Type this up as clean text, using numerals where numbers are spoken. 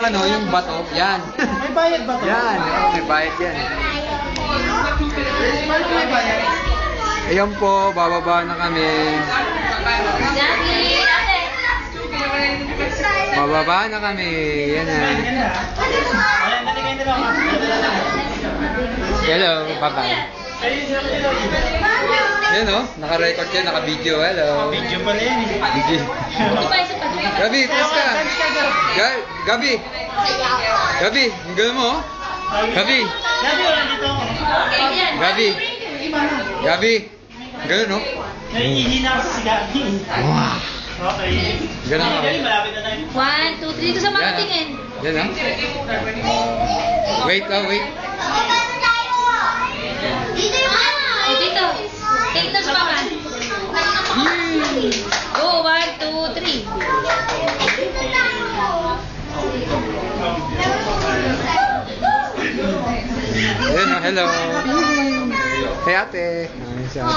Ano, yung bato, yan. May bayad ba to? Yan, oh, may bayad yan. Paano may bayad? Ayan po, bababa na kami. Bababa na kami. Yan na. Ayan, dali kayo nila. Hello, bye-bye. Yan o, naka-record yan, naka-video. Hello. Video pala yan eh. Video. Gabi, press ka. Gabi. Gabi, ang gano'n mo? Gabi. Gabi, wala dito. Gabi. Gabi. Gano'n, no? Nahihina ako si Gabi. Wow. Okay. Ganun ako. Gabi, malapit na tayo. 1, 2, 3. Dito sa mga Yan, tingin. Yan ah. Wait, wait. Dito. Take notes pa man. Go, 1, 2, 3. Yan ah, hello. Hey ate. Ay, si ate.